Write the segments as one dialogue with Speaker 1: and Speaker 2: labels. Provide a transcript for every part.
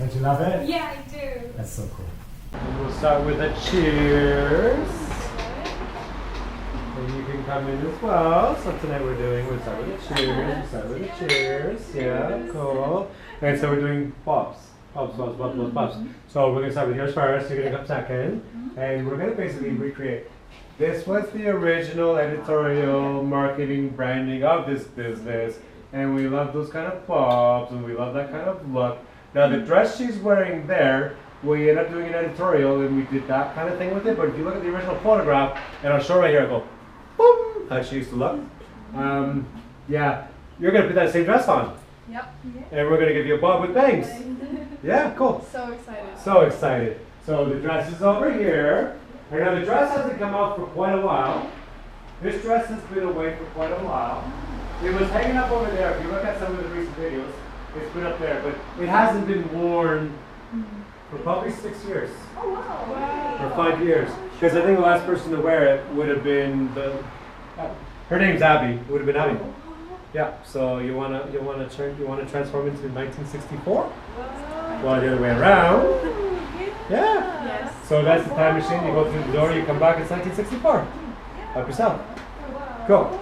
Speaker 1: Don't you love it?
Speaker 2: Yeah, I do.
Speaker 1: That's so cool. And we'll start with a cheers. And you can come in as well. So tonight we'll start with a cheers. We'll start with a cheers. Yeah, cool. And so we're doing pops. Pops. So we're going to start with yours first. You're going to come second. And we're going to basically recreate. This was the original editorial marketing branding of this business. And we love those kind of pops. And we love that kind of look. Now the dress she's wearing there, we ended up doing an editorial and we did that kind of thing with it. But if you look at the original photograph, and I'll show right here, I go, boom, how she used to look. Yeah, you're going to put that same dress on.
Speaker 2: Yep.
Speaker 1: And we're going to give you a bob with bangs. Yeah, cool.
Speaker 2: So excited.
Speaker 1: So excited. So the dress is over here. And now the dress hasn't come out for quite a while. This dress has been away for quite a while. It was hanging up over there. If you look at some of the recent videos, it's been up there. But it hasn't been worn for probably 6 years.
Speaker 2: Oh, wow.
Speaker 1: Or 5 years. Because I think the last person to wear it would have been her name's Abby. It would have been Abby. Yeah. So you wanna transform into 1964? Well, the other way around. Yeah.
Speaker 2: Yes.
Speaker 1: So that's the time machine. You go through the door. You come back. It's 1964. Help yourself. Go.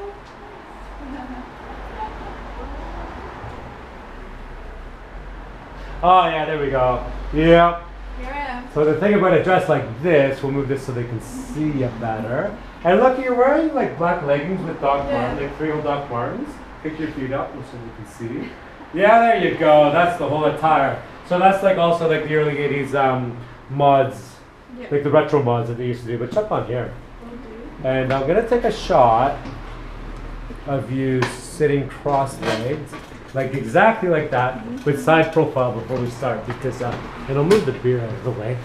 Speaker 1: Oh yeah, there we go. Yeah.
Speaker 2: Here I am.
Speaker 1: So the thing about a dress like this, we'll move this so they can see it better. And look, you're wearing like black leggings with Doc Martens, like 3 old Doc Martens. Pick your feet up so you can see. Yeah, there you go. That's the whole attire. So that's like also like the early 80s mods, like the retro mods that they used to do. But check on here. And I'm gonna take a shot of you sitting cross-legged. Like exactly like that, with side profile before we start, because and I'll move the beer out of the way.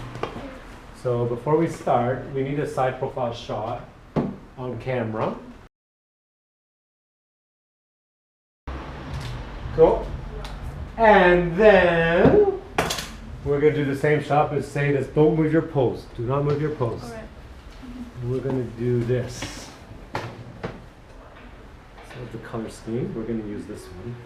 Speaker 1: So before we start, we need a side profile shot on camera. Cool. And then we're gonna do the same shot, but say this: don't move your pose. Do not move your pose.
Speaker 2: All right.
Speaker 1: We're gonna do this. So the color scheme, we're gonna use this one.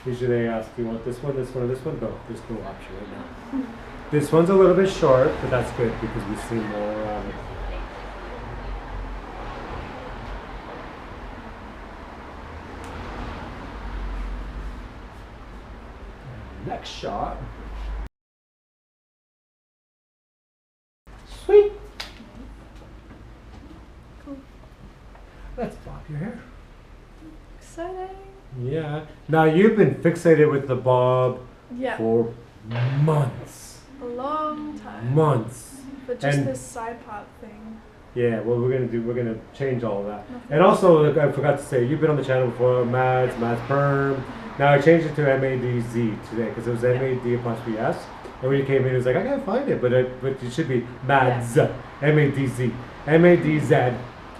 Speaker 1: Usually they ask, do you want this one, this one, or this one? No, there's no option right now. This one's a little bit short, but that's good because we've seen more next shot. Sweet.
Speaker 2: Cool.
Speaker 1: Let's bob your hair.
Speaker 2: Exciting.
Speaker 1: Yeah. Now you've been fixated with the bob for months.
Speaker 2: A long time.
Speaker 1: Months.
Speaker 2: But just this side part thing.
Speaker 1: Yeah, well we're gonna change all of that. And also I forgot to say, you've been on the channel before, Madz perm. Now I changed it to Madz today because it was Mad''S. And when you came in it was like I can't find it, but it should be Madz. Madz.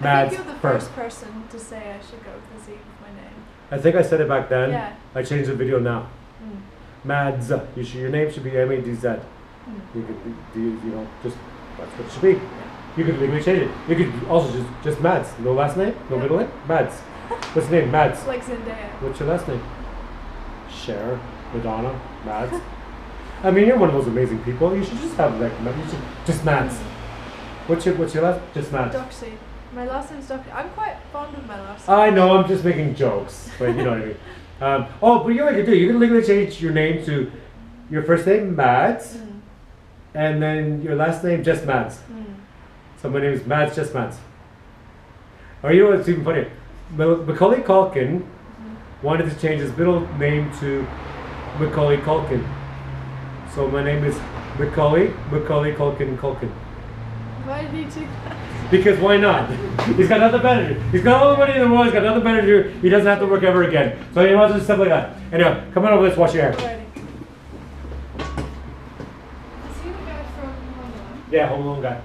Speaker 1: Madz.
Speaker 2: I think you're the first person to say I should go with the Z with my name.
Speaker 1: I think I said it back then.
Speaker 2: Yeah.
Speaker 1: I changed the video now. Madz. Your name should be Madz. You could, just that's what it should be. You could legally change it. You could also just Madz. No last name, no middle name. Madz. What's your name? Madz.
Speaker 2: Like Zendaya.
Speaker 1: What's your last name? Cher, Madonna, Madz. I mean, you're one of those amazing people. You should just have like just Madz. What's your last? Just Madz.
Speaker 2: Doxy. My last name's Doxy. I'm quite fond of my last
Speaker 1: name. I know. I'm just making jokes, but you know what I mean. But you know what you can do? You can legally change your name to your first name Madz, and then your last name just Madz. So my name is Madz, just Madz. Or you know what's even funnier? Macaulay Culkin wanted to change his middle name to Macaulay Culkin. So my name is Macaulay Culkin.
Speaker 2: Why did he do that?
Speaker 1: Because why not? He's got nothing better to do. He's got all the money in the world, he's got nothing better to do. He doesn't have to work ever again. So he wants to do stuff like that. Anyway, come on over, let's wash your hair.
Speaker 2: Alrighty. Is he the guy from Home Alone?
Speaker 1: Yeah, Home Alone guy.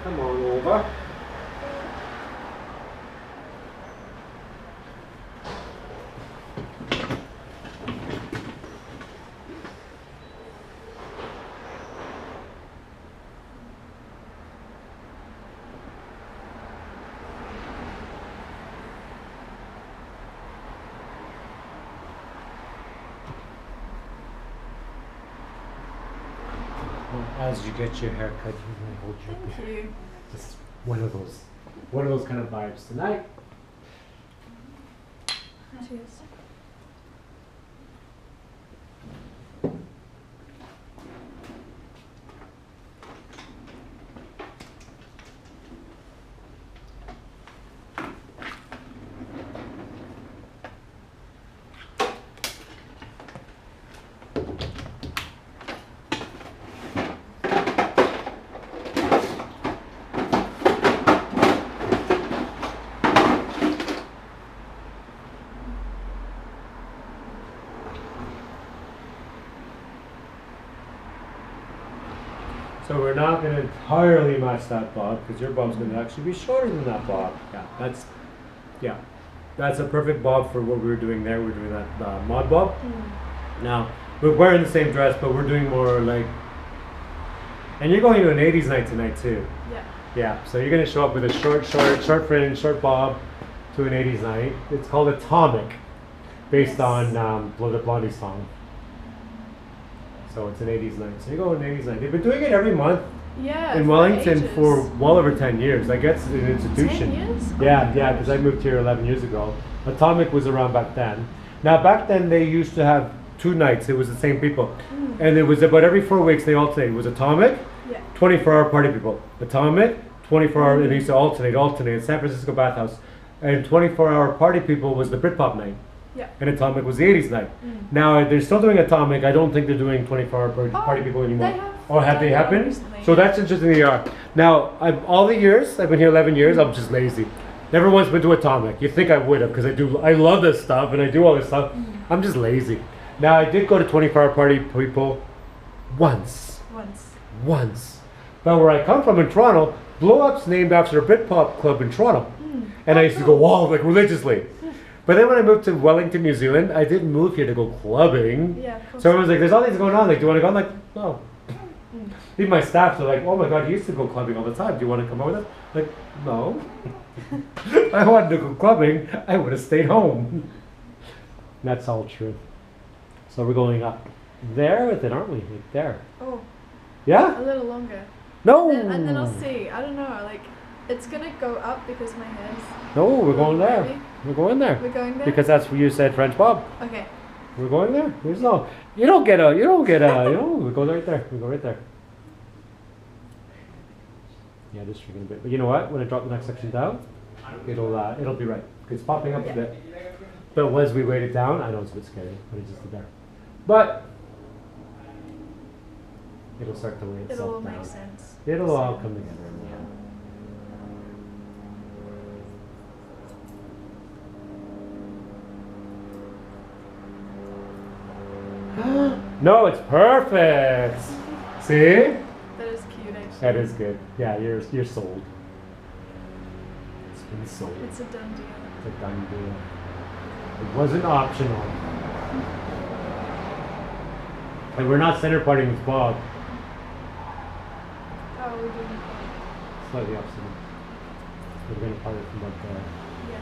Speaker 1: Come on over. as you get your hair cut, you may hold your
Speaker 2: Thank
Speaker 1: beer.
Speaker 2: you.
Speaker 1: Just one of those kind of vibes tonight.
Speaker 2: Cheers.
Speaker 1: So we're not going to entirely match that bob because your bob's going to actually be shorter than that bob. Yeah, that's a perfect bob for what we were doing there. We're doing that mod bob. Now we're wearing the same dress, but we're doing more like. And you're going to an '80s night tonight too.
Speaker 2: Yeah.
Speaker 1: Yeah. So you're going to show up with a short fringe, short bob to an '80s night. It's called Atomic, based on the Blondie song. So it's an '80s night. So you go on an '80s night. They've been doing it every month
Speaker 2: Yeah.
Speaker 1: in
Speaker 2: for
Speaker 1: Wellington
Speaker 2: ages.
Speaker 1: for well over 10 years. Like it's an institution.
Speaker 2: 10 years?
Speaker 1: Yeah,
Speaker 2: Oh my
Speaker 1: yeah,
Speaker 2: gosh.
Speaker 1: because I moved here 11 years ago. Atomic was around back then. Now back then they used to have 2 nights. It was the same people. And it was about every 4 weeks they alternated. It was Atomic,
Speaker 2: Yeah.
Speaker 1: 24-hour party people. Atomic, 24-hour, and they used to alternate. San Francisco Bathhouse. And 24-hour party people was the Britpop night.
Speaker 2: Yeah.
Speaker 1: And Atomic was the 80s night. Now they're still doing Atomic. I don't think they're doing 24-hour party people anymore.
Speaker 2: They have.
Speaker 1: Oh, have they
Speaker 2: done that
Speaker 1: happened?
Speaker 2: recently,
Speaker 1: So
Speaker 2: yeah.
Speaker 1: that's interesting. They are. Now, all the years I've been here, 11 years, I'm just lazy. Never once been to Atomic. You think I would have because I love this stuff and I do all this stuff. I'm just lazy. Now I did go to 24-hour party people once. But where I come from in Toronto, Blow Up's named after a Britpop club in Toronto, and I used to go like religiously. But then when I moved to Wellington, New Zealand, I didn't move here to go clubbing.
Speaker 2: Yeah, of course.
Speaker 1: So everyone's like, there's all these going on. Like, do you want to go? I'm like, no. Even my staff, they're like, oh my God, you used to go clubbing all the time. Do you want to come out with us? Like, no. If I wanted to go clubbing, I would have stayed home. That's all true. So we're going up there with it, aren't we? Like there.
Speaker 2: Oh,
Speaker 1: Yeah?
Speaker 2: a little longer.
Speaker 1: No.
Speaker 2: And then I'll see. I don't know. Like, it's gonna go up because my hair's.
Speaker 1: No, we're going there.
Speaker 2: Maybe.
Speaker 1: We're going there.
Speaker 2: We're going there.
Speaker 1: Because that's where you said French Bob.
Speaker 2: Okay.
Speaker 1: We're going there. There's no. You don't get a. We go right there. We go right there. Yeah, just freaking a bit. But you know what? When I drop the next section down, it'll be right. It's popping up a bit. But as we weight it down, I know it's a bit scary, but it's just there. But it'll start to weigh itself
Speaker 2: It'll all
Speaker 1: down.
Speaker 2: make sense.
Speaker 1: It'll all come together. No, it's perfect. See?
Speaker 2: That is cute, actually.
Speaker 1: That is good. Yeah, you're sold. It's been sold.
Speaker 2: It's a done deal.
Speaker 1: It's a done deal. It wasn't optional. And we're not center parting with Bob.
Speaker 2: How are we doing it?
Speaker 1: Slightly opposite. We're going to part it from like there.
Speaker 2: Yeah.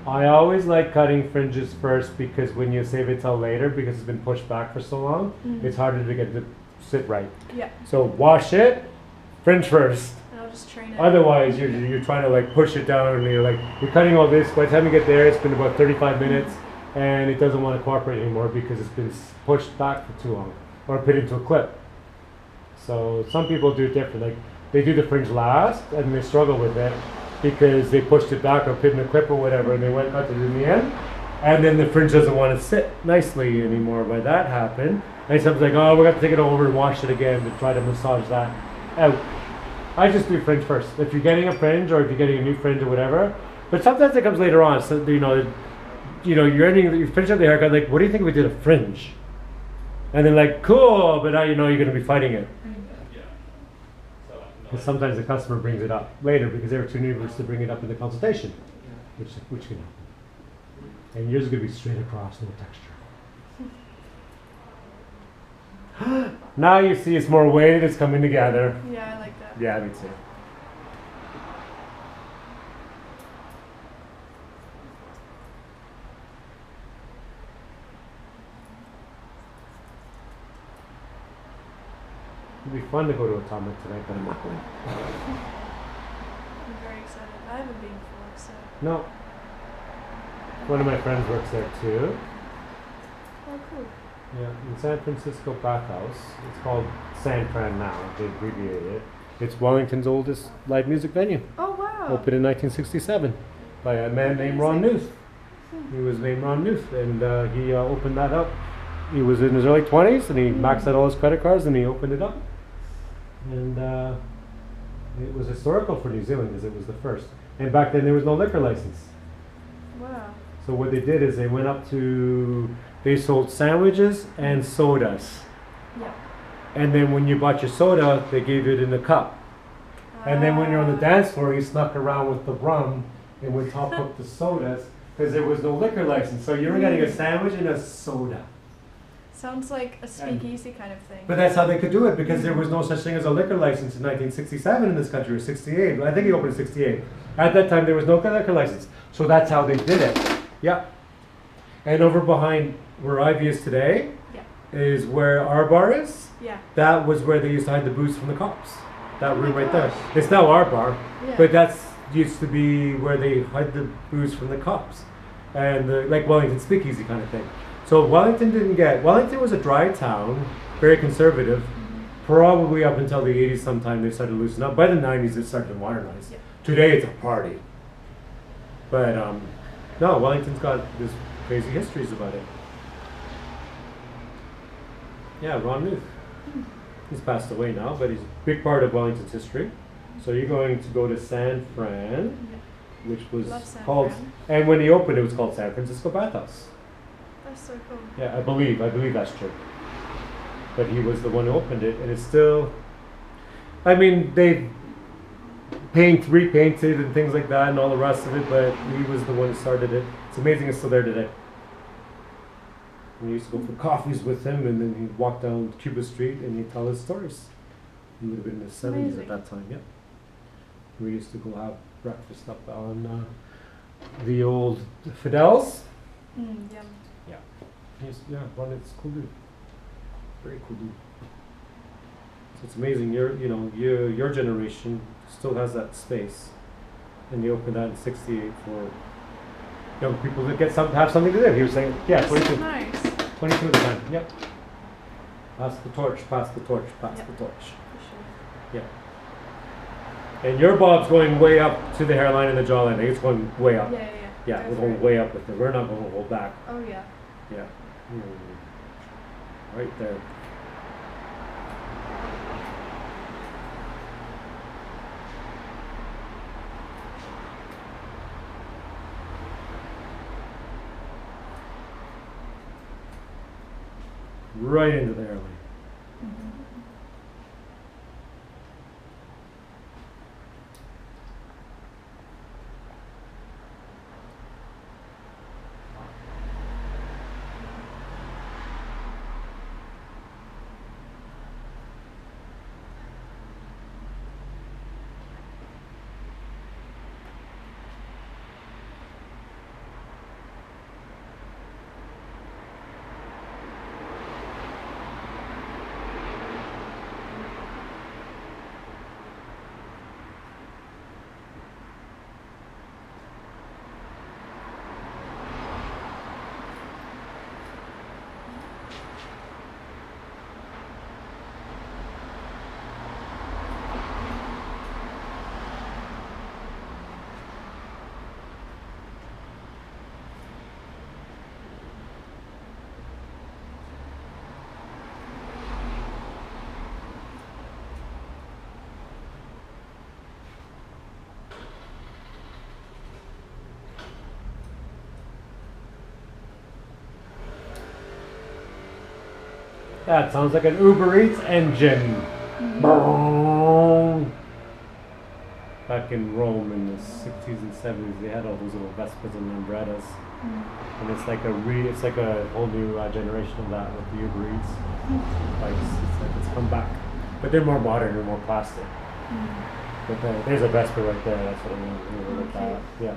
Speaker 1: I always like cutting fringes first because when you save it till later, because it's been pushed back for so long, it's harder to get it to sit right.
Speaker 2: Yeah.
Speaker 1: So wash it, fringe first.
Speaker 2: And I'll just train it.
Speaker 1: Otherwise, you're trying to like push it down, and you're cutting all this. By the time you get there, it's been about 35 minutes, and it doesn't want to cooperate anymore because it's been pushed back for too long, or put into a clip. So some people do it different. Like they do the fringe last, and they struggle with it because they pushed it back or put in a clip or whatever, and they went cut it in the end, and then the fringe doesn't want to sit nicely anymore. By that happened, and sometimes like, oh, we got to take it over and wash it again to try to massage that out. I just do fringe first. If you're getting a fringe or if you're getting a new fringe or whatever, but sometimes it comes later on. So you finish up the haircut. Like, what do you think if we did a fringe? And then like, cool, but now you know you're going to be fighting it. Because sometimes the customer brings it up later because they were too nervous to bring it up in the consultation, which can happen. And yours is going to be straight across, no texture. Now you see it's more weighted, it's coming together.
Speaker 2: Yeah, I like that.
Speaker 1: Yeah, me too. It'd be fun to go to Atomic tonight, but I'm not going.
Speaker 2: I'm very excited. I haven't been before, so.
Speaker 1: No. One of my friends works there too.
Speaker 2: Oh, cool.
Speaker 1: Yeah, in San Francisco Bathhouse. It's called San Fran now. They abbreviated it. It's Wellington's oldest live music venue.
Speaker 2: Oh, wow.
Speaker 1: Opened in 1967 by a man named Ron Newth. He was named Ron Newth, and he opened that up. He was in his early 20s, and he maxed out all his credit cards, and he opened it up. And it was historical for New Zealand because it was the first. And back then there was no liquor license.
Speaker 2: Wow.
Speaker 1: So what they did is they went up to, they sold sandwiches and sodas.
Speaker 2: Yeah.
Speaker 1: And then when you bought your soda, they gave it in a cup. And then when you're on the dance floor, you snuck around with the rum and would top up the sodas because there was no liquor license. So you were getting a sandwich and a soda.
Speaker 2: Sounds like a speakeasy kind of thing.
Speaker 1: But that's how they could do it because there was no such thing as a liquor license in 1967 in this country, or 68. I think he opened in 68. At that time, there was no liquor license. So that's how they did it. Yeah. And over behind where Ivy is today is where our bar is.
Speaker 2: Yeah.
Speaker 1: That was where they used to hide the booze from the cops. That room right there. It's now our bar,
Speaker 2: Yeah.
Speaker 1: but that's used to be where they hide the booze from the cops. And like Wellington Speakeasy kind of thing. So Wellington was a dry town, very conservative, probably up until the 80s sometime they started to loosen up. By the 90s it started to modernize.
Speaker 2: Yeah.
Speaker 1: Today it's a party. But no, Wellington's got this crazy histories about it. Yeah, Ron Newth. He's passed away now, but he's a big part of Wellington's history. So you're going to go to San Fran, which was
Speaker 2: Love San
Speaker 1: called,
Speaker 2: Fran.
Speaker 1: and when he opened it was called San Francisco Bathhouse.
Speaker 2: That's so cool.
Speaker 1: Yeah, I believe that's true. But he was the one who opened it, and it's still, I mean, they repainted and things like that and all the rest of it, but he was the one who started it. It's amazing it's still there today. We used to go for coffees with him, and then he'd walk down Cuba Street and he'd tell his stories. He would have been in his 70s
Speaker 2: Amazing.
Speaker 1: at that time, yeah. We used to go have breakfast up on the old Fidel's.
Speaker 2: Yum.
Speaker 1: Ron, it's cool dude. Very cool dude. So it's amazing. Your generation still has that space, and they opened that in '68 for young people to have something to do. He was saying, yeah, 22.
Speaker 2: Nice.
Speaker 1: 22 at the time. Yep. Pass the torch. Pass the torch. Pass the torch.
Speaker 2: For sure.
Speaker 1: Yeah. And your bob's going way up to the hairline and the jawline. I think it's going way up.
Speaker 2: Yeah.
Speaker 1: Yeah,
Speaker 2: Go
Speaker 1: we're
Speaker 2: for
Speaker 1: going
Speaker 2: it.
Speaker 1: way up with it. We're not going to hold back.
Speaker 2: Oh yeah.
Speaker 1: Yeah. Right there. Right into the hairline. That sounds like an Uber Eats engine. Boom. Back in Rome in the 60s and 70s, they had all those little Vespas and Lambrettas. And it's like a whole new generation of that with the Uber Eats bikes. It's come back. But they're more modern and more plastic. But there's a Vespa right there, that's what I mean. Like that. Yeah.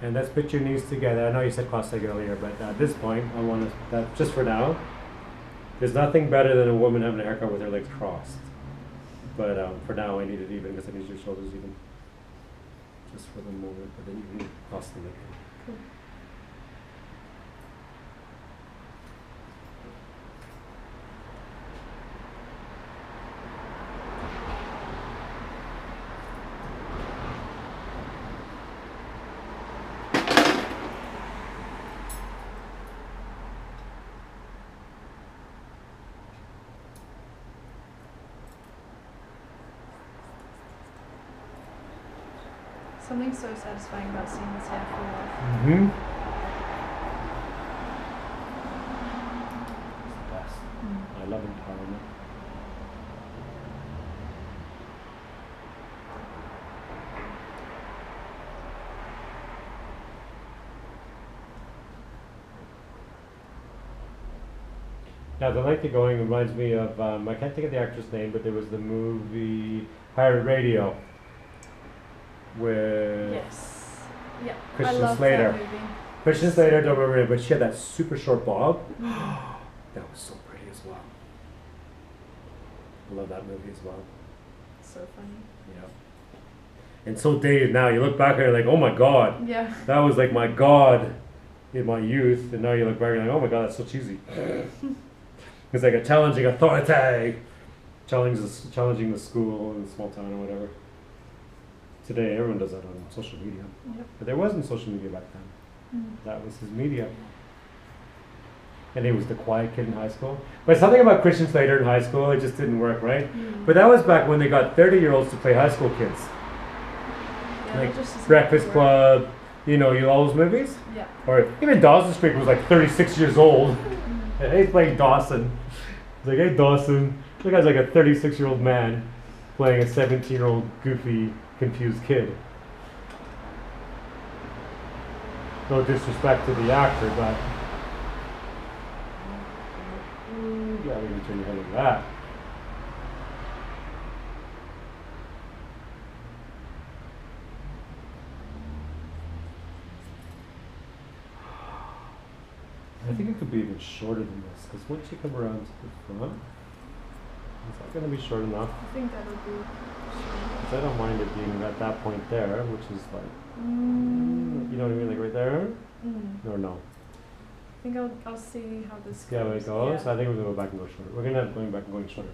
Speaker 1: And let's put your knees together. I know you said cross-legged earlier, but at this point, I want to, just for now, there's nothing better than a woman having a haircut with her legs crossed. But for now, I need it even because I need your shoulders even. Just for the moment, but then you can cross them again.
Speaker 2: Cool. Something so satisfying about seeing this hair fall off.
Speaker 1: Mm-hmm. It's the best. I love empowerment. Now, the length of going reminds me of, I can't think of the actress name, but there was the movie Pirate Radio with
Speaker 2: Yeah.
Speaker 1: Christian
Speaker 2: I love
Speaker 1: Slater.
Speaker 2: that movie.
Speaker 1: Christian Slater, don't remember it, but she had that super short bob. That was so pretty as well. I love that movie as well.
Speaker 2: So funny.
Speaker 1: Yeah. And so dated now. You look back and you're like, oh my god.
Speaker 2: Yeah.
Speaker 1: That was like my god in my youth. And now you look back and you're like, oh my god, that's so cheesy. It's like a challenging authority. Challenging the school in the small town or whatever. Today, everyone does that on social media.
Speaker 2: Yep.
Speaker 1: But there wasn't social media back then. That was his media. And he was the quiet kid in high school. But something about Christian Slater in high school, it just didn't work, right? But that was back when they got 30-year-olds to play high school kids.
Speaker 2: Yeah,
Speaker 1: Like
Speaker 2: just doesn't
Speaker 1: Breakfast
Speaker 2: work.
Speaker 1: Club, you know all those movies?
Speaker 2: Yeah.
Speaker 1: Or even Dawson's Creek was like 36 years old. And he's playing Dawson. It's like, hey Dawson. The guy's like a 36-year-old man playing a 17-year-old goofy, confused kid. No disrespect to the actor, but yeah, we can turn your head like that. I think it could be even shorter than this, because once you come around to the front, is that going to be short enough?
Speaker 2: I think that would be.
Speaker 1: Because I don't mind it being at that point there, which is like, you know what I mean, like right there? Or no?
Speaker 2: I think I'll see how this
Speaker 1: See how it goes?
Speaker 2: Yeah.
Speaker 1: I think we're going to go back and go shorter. We're going to end up going back and going shorter.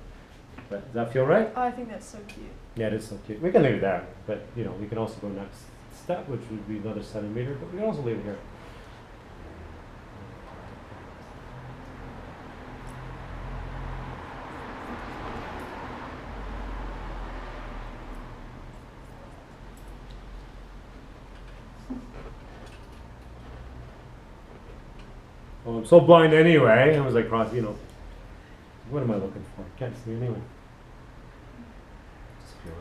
Speaker 1: But does that feel right?
Speaker 2: Oh, I think that's so cute.
Speaker 1: Yeah, it is so cute. We can leave it there, but you know, we can also go next step, which would be another centimeter, but we can also leave it here. Well, I'm so blind anyway. I was like, you know, what am I looking for? Can't see anyway. Just feel it.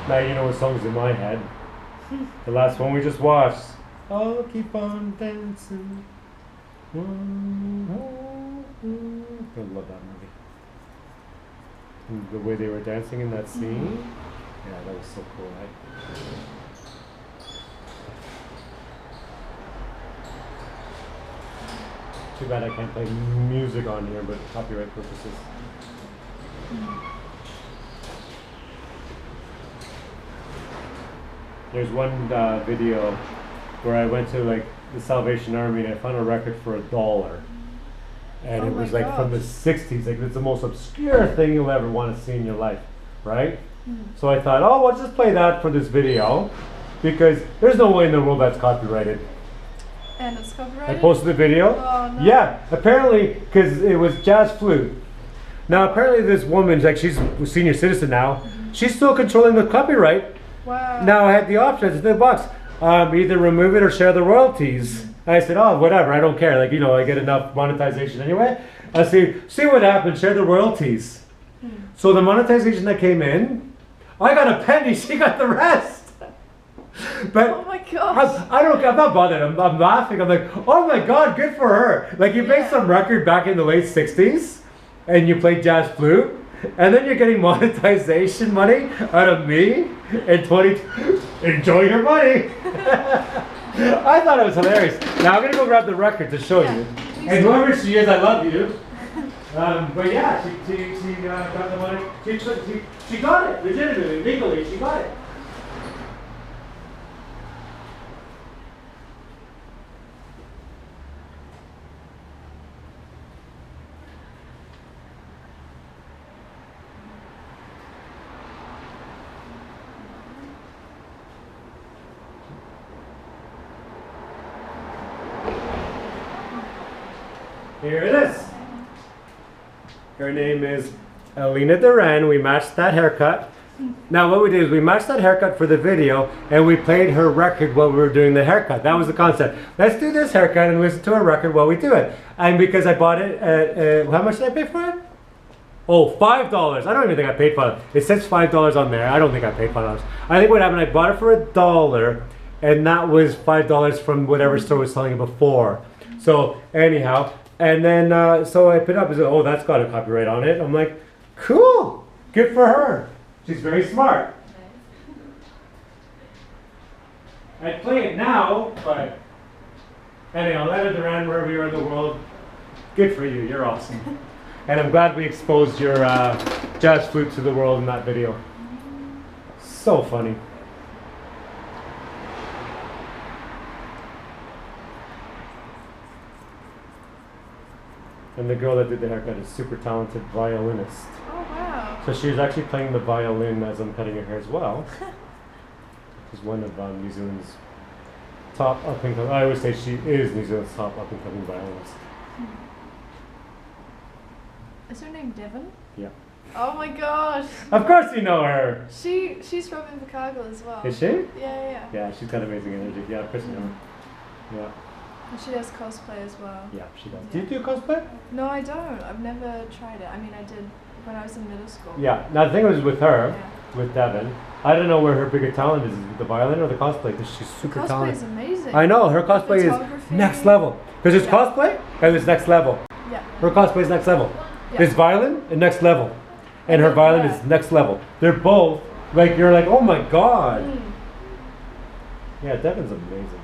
Speaker 1: Now you know what song's in my head. The last one we just watched. I'll keep on dancing. I love that movie. And the way they were dancing in that scene. Yeah, that was so cool, right? Too bad I can't play music on here, but copyright purposes. There's one video where I went to like the Salvation Army and I found a record for $1. And
Speaker 2: Oh
Speaker 1: it was
Speaker 2: my
Speaker 1: like from the
Speaker 2: gosh.
Speaker 1: 60s. Like it's the most obscure thing you'll ever want to see in your life, right? So I thought, oh, well, just play that for this video because there's no way in the world that's copyrighted.
Speaker 2: And it's
Speaker 1: I
Speaker 2: copyrighted?
Speaker 1: posted the video.
Speaker 2: Oh, no.
Speaker 1: Yeah, apparently, because it was jazz flute. Now, apparently, this woman, like, she's a senior citizen now, she's still controlling the copyright.
Speaker 2: Wow.
Speaker 1: Now I had the options in the box. Either remove it or share the royalties. I said, oh, whatever, I don't care. Like, you know, I get enough monetization anyway. I see what happens, share the royalties. So the monetization that came in, I got a penny, she got the rest. But
Speaker 2: oh my gosh.
Speaker 1: I'm not bothered. I'm laughing. I'm like, oh my God, good for her. Like you made some record back in the late 60s and you played jazz flute and then you're getting monetization money out of me in 20. Enjoy your money. I thought it was hilarious. Now I'm going to go grab the record to show you. And whoever she is, I love you. But yeah, she got the money. She got it, legitimately, legally, she got it. Here it is. Her name is Alina Duran. We matched that haircut. Now what we did is we matched that haircut for the video and we played her record while we were doing the haircut. That was the concept. Let's do this haircut and listen to her record while we do it. And because I bought it at, how much did I pay for it? Oh, $5. I don't even think I paid for it. It says $5 on there. I don't think I paid $5. I think what happened, I bought it for $1 and that was $5 from whatever store was selling it before. So anyhow, and then, so I put it up and said, oh, that's got a copyright on it. I'm like, cool, good for her. She's very smart. I'd play it now, but anyhow, let it around wherever you are in the world. Good for you, you're awesome. And I'm glad we exposed your jazz flute to the world in that video. So funny. And the girl that did the haircut is a super talented violinist.
Speaker 2: Oh wow.
Speaker 1: So she was actually playing the violin as I'm cutting her hair as well. She's one of New Zealand's top up and coming, I always say she is New Zealand's top up and coming violinist.
Speaker 2: Is her name Devon?
Speaker 1: Yeah.
Speaker 2: Oh my gosh.
Speaker 1: Of course you know her.
Speaker 2: She's from Invercargill as well.
Speaker 1: Is she?
Speaker 2: Yeah.
Speaker 1: Yeah, she's got amazing energy. Yeah, of course you know her. Yeah.
Speaker 2: And she does cosplay as well.
Speaker 1: Yeah, she does. Do you do cosplay?
Speaker 2: No, I don't. I've never tried it. I mean, I did when I was in middle school.
Speaker 1: Yeah. Now the thing was with her, with Devon, I don't know where her bigger talent is with the violin or the cosplay, because she's super talented.
Speaker 2: Cosplay is amazing.
Speaker 1: I know, her cosplay is next level. Because it's cosplay and it's next level.
Speaker 2: Yeah.
Speaker 1: Her cosplay is next level.
Speaker 2: Yeah.
Speaker 1: There's violin and next level. And her violin is next level. They're both, like, you're like, oh my God. Yeah, Devon's amazing.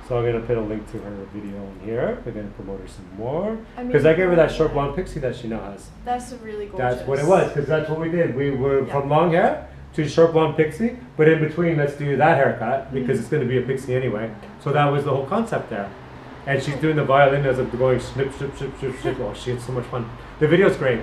Speaker 1: So I'm going to put a link to her video in here. We're going to promote her some more. Because I gave her that short blonde pixie that she now has.
Speaker 2: That's a really gorgeous.
Speaker 1: That's what it was, because that's what we did. We were from long hair to short blonde pixie, but in between, let's do that haircut, because it's going to be a pixie anyway. So that was the whole concept there. And she's doing the violin as I'm going snip, snip, snip, snip, snip. Oh, she had so much fun. The video's great.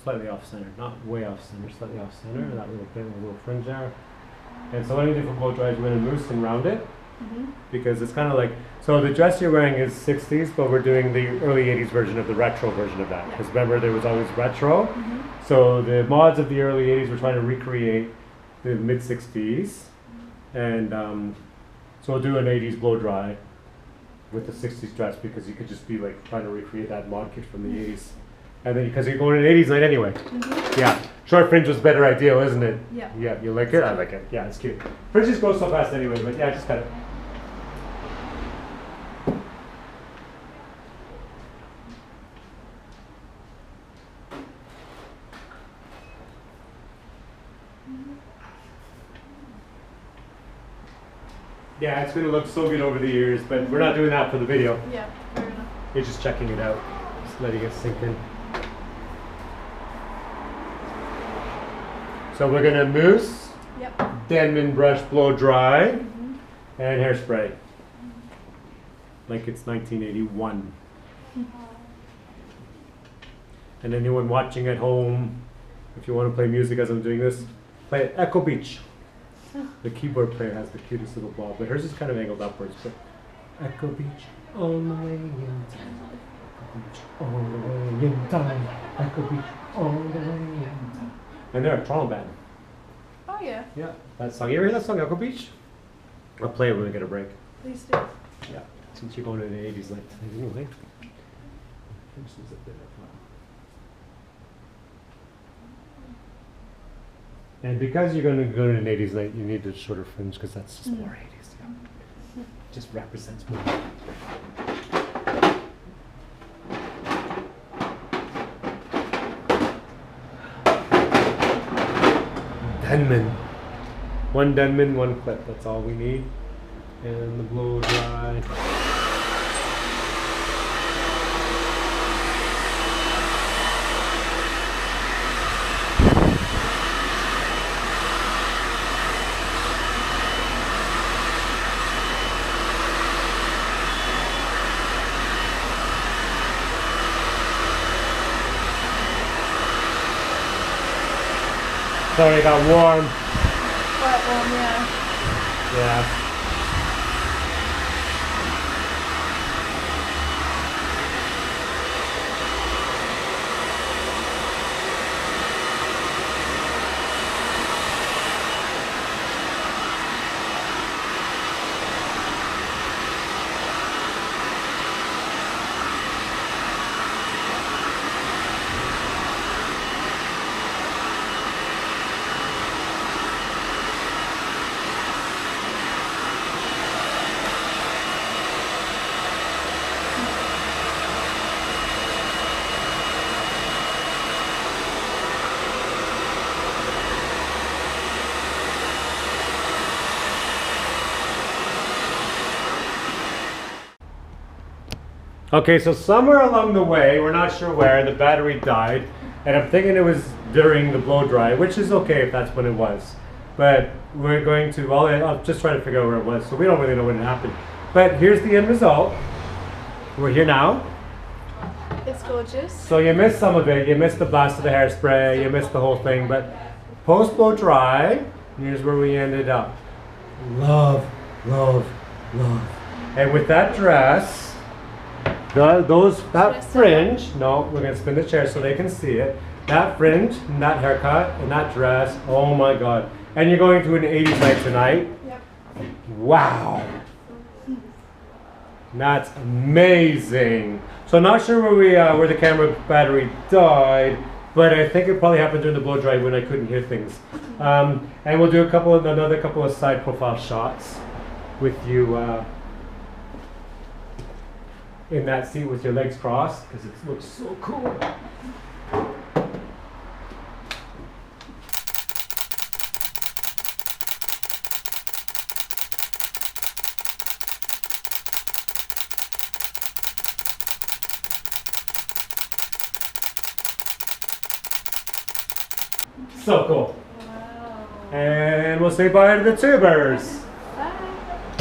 Speaker 1: Slightly off center, not way off center, slightly off center, that little bit, a little fringe there. And so what I'm going to do for blow dry is we're going to mousse and round it, because it's kind of like, so the dress you're wearing is 60s, but we're doing the early 80s version of the retro version of that. Because remember, there was always retro. So the mods of the early 80s were trying to recreate the mid 60s. And so we'll do an 80s blow dry with the 60s dress, because you could just be like trying to recreate that mod kit from the 80s. And then, because you're going to an 80s night anyway. Yeah. Short fringe was better ideal, isn't it?
Speaker 2: Yeah.
Speaker 1: Yeah, you like it? I like it. Yeah, it's cute. Fringes go so fast anyway, but yeah, just cut it. Yeah, it's going to look so good over the years, but we're not doing that for the video.
Speaker 2: Yeah, fair enough.
Speaker 1: You're just checking it out, just letting it sink in. So we're going to mousse,
Speaker 2: Yep.
Speaker 1: Denman brush blow dry, and hairspray. Like it's 1981. And anyone watching at home, if you want to play music as I'm doing this, play at Echo Beach. The keyboard player has the cutest little ball, but hers is kind of angled upwards. But Echo Beach, on the way in time. Echo Beach, on the way in time. Echo Beach, on the way in time. And they're a Toronto band.
Speaker 2: Oh yeah.
Speaker 1: Yeah, that song. You ever hear that song, Echo Beach? I'll play it when we get a break.
Speaker 2: Please do.
Speaker 1: Yeah, since you're going to the 80s like anyway. This is a bit of And because you're going to go to an 80s night, you need a shorter fringe because that's just more 80s. Yeah. Just represents more. Denman. One Denman, one clip. That's all we need. And the blow dry. Sorry, it got warm.
Speaker 2: Quite warm, yeah.
Speaker 1: Yeah. Okay, so somewhere along the way, we're not sure where, the battery died, and I'm thinking it was during the blow dry, which is okay if that's when it was. But we're going to, well, I'll just try to figure out where it was, so we don't really know when it happened. But here's the end result. We're here now.
Speaker 2: It's gorgeous.
Speaker 1: So you missed some of it, you missed the blast of the hairspray, you missed the whole thing, but post blow dry, here's where we ended up. Love, love, love. And with that dress, that fringe, no, we're going to spin the chair so they can see it. That fringe, and that haircut, and that dress, oh my God. And you're going to an 80s night tonight?
Speaker 2: Yep.
Speaker 1: Wow. That's amazing. So I'm not sure where the camera battery died, but I think it probably happened during the blow dry when I couldn't hear things. And we'll do another couple of side profile shots with you in that seat with your legs crossed, because it looks so cool. So cool.
Speaker 2: Wow.
Speaker 1: And we'll say bye to the tubers.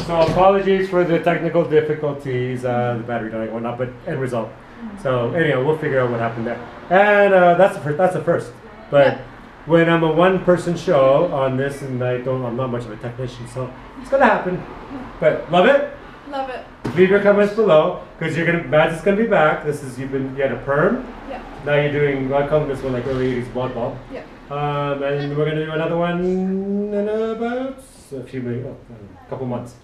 Speaker 1: So apologies for the technical difficulties, the battery dying and whatnot, but end result. So anyhow, we'll figure out what happened there. And that's a first. But when I'm a one-person show on this, and I'm not much of a technician, so it's gonna happen. But love it.
Speaker 2: Love it.
Speaker 1: Leave your comments below, because Madz is gonna be back. You had a perm.
Speaker 2: Yeah.
Speaker 1: Now you're doing, I call this one like early 80s blonde bob.
Speaker 2: Yeah.
Speaker 1: And we're gonna do another one in about a couple months.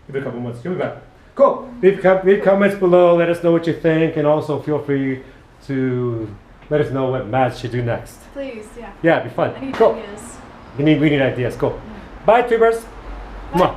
Speaker 1: Maybe a couple months. You'll be back. Cool. Leave comments below. Let us know what you think, and also feel free to let us know what Madz should do next.
Speaker 2: Please, yeah.
Speaker 1: Yeah, it'd be fun.
Speaker 2: I need
Speaker 1: Cool.
Speaker 2: ideas.
Speaker 1: We need ideas. Cool. Bye, tubers.
Speaker 2: Bye.
Speaker 1: Mwah.